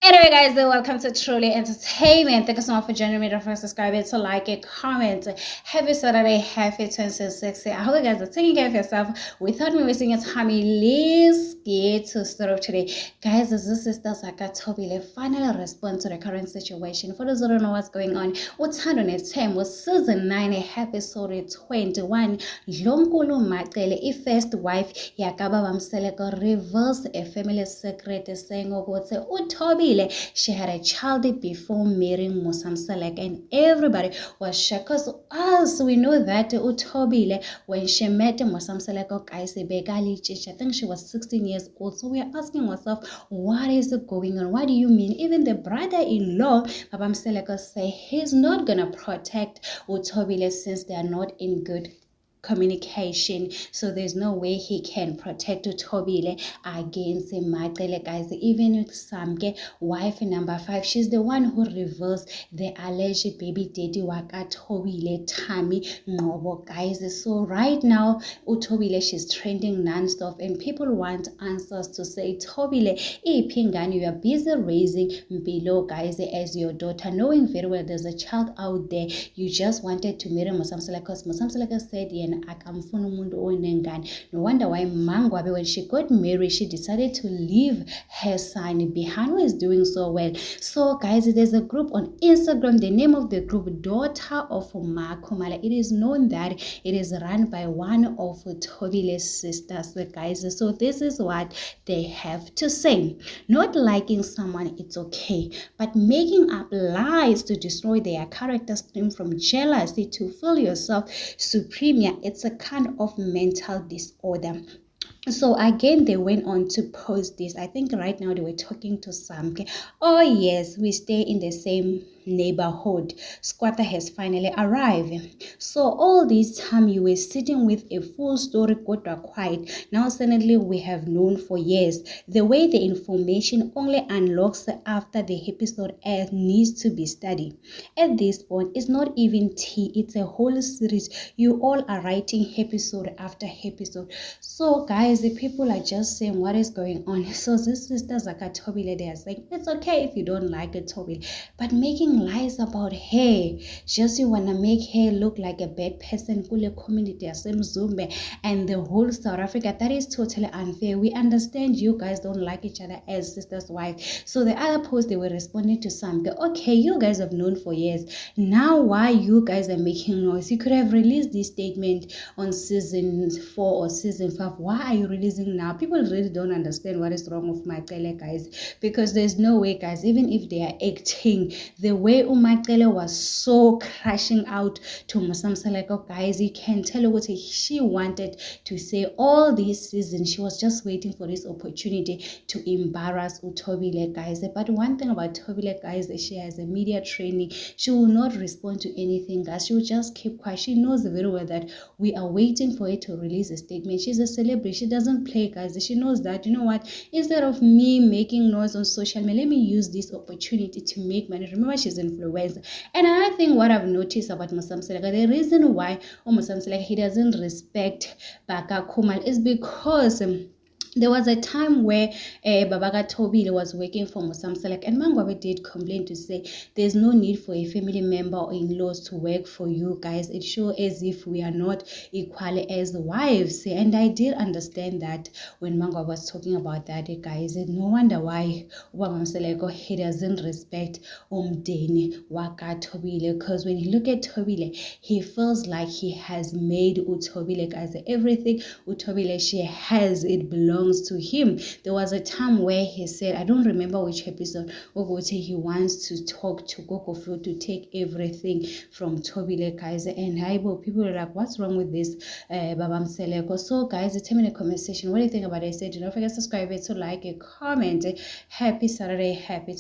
Anyway, guys, welcome to Truly Entertainment. Thank you so much for joining me. Don't forget to subscribe, to like it, comment. Happy Saturday, happy 26. I hope you guys are taking care of yourself. Without me wasting your time, let's get to start off today. Guys, this is Sister Saka Tobile finally respond to the current situation. For those who don't know what's going on, what's on its time was season 9, episode 21. Lonkulu Matele, first wife, Yakaba Bamseleko reveals a family secret saying, Tobile. She had a child before marrying Musamselek, and everybody was shocked because as we know that Utobile, when she met Musamselek, I think she was 16 years old. So we are asking ourselves, what is going on? What do you mean? Even the brother-in-law, Babam Seleko, say he's not gonna protect Utobile since they are not in good communication, so there's no way he can protect Tobile against Matele, guys. Even with Samke, wife number 5, she's the one who reveals the alleged baby daddy waka Tobile Tammy Ngobo, guys. So right now Utobile, she's trending non-stop and people want answers to say, Tobile, Pingani, you are busy raising below, guys, as your daughter, knowing very well there's a child out there. You just wanted to marry Musamseleka because Musamseleka said no wonder why Mangwabe, when she got married, she decided to leave her son behind, who is doing so well. So guys, there's a group on Instagram, the name of the group Daughter of Makomala. It is known that it is run by one of Tobile's sisters, guys. So this is what they have to say. Not liking someone, it's okay, but making up lies to destroy their character stem from jealousy to feel yourself supreme, it's a kind of mental disorder. So again, they went on to post this. I think right now they were talking to Samke. Oh yes, we stay in the same neighborhood. Squatter has finally arrived. So all this time you were sitting with a full story got quiet. Now suddenly we have known for years. The way the information only unlocks after the episode airs needs to be studied. At this point, it's not even tea, it's a whole series. You all are writing episode after episode. So guys, the people are just saying what is going on. So this sister Zaka Tobile, they are saying it's okay if you don't like it, Tobile, but making lies about her, just you wanna make her look like a bad person, kule community Zumbe and the whole South Africa, that is totally unfair. We understand you guys don't like each other as sister's wife. So the other post, they were responding to some, okay, you guys have known for years. Now why you guys are making noise? You could have released this statement on season 4 or season 5. Why are you releasing now? People really don't understand what is wrong with Matele, guys, because there's no way, guys, even if they are acting the way Umatele was so crashing out to Musamseleko, guys, you can tell what she wanted to say all this season. She was just waiting for this opportunity to embarrass Utobile, guys. But one thing about Tobile, guys, she has a media training. She will not respond to anything, guys. She will just keep quiet. She knows very well that we are waiting for her to release a statement. She's a celebrity. She doesn't play, guys. She knows that, you know what, instead of me making noise on social media, let me use this opportunity to make money. Remember, she's influencer. And another thing, what I've noticed about Musamseleka, the reason why Musamseleka, he doesn't respect Baka Kumal is because there was a time where Babaga Tobile was working for Musamselek, and Mangwabe did complain to say there's no need for a family member or in-laws to work for you guys. It shows as if we are not equal as wives. And I did understand that when Mangwabe was talking about that, guys. No wonder why Musamselek, he doesn't respect Umdeni Waka Tobile, because when you look at Tobile, he feels like he has made Utobile, guys. Everything Utobile she has, it belongs to him. There was a time where he said, I don't remember which episode, he wants to talk to Gokofu to take everything from Tobile, guys. And people are like, what's wrong with this Babam Seleko? So guys, tell me in the comment section what do you think about it. Say, do not forget to subscribe, to like, a comment. Happy Saturday, happy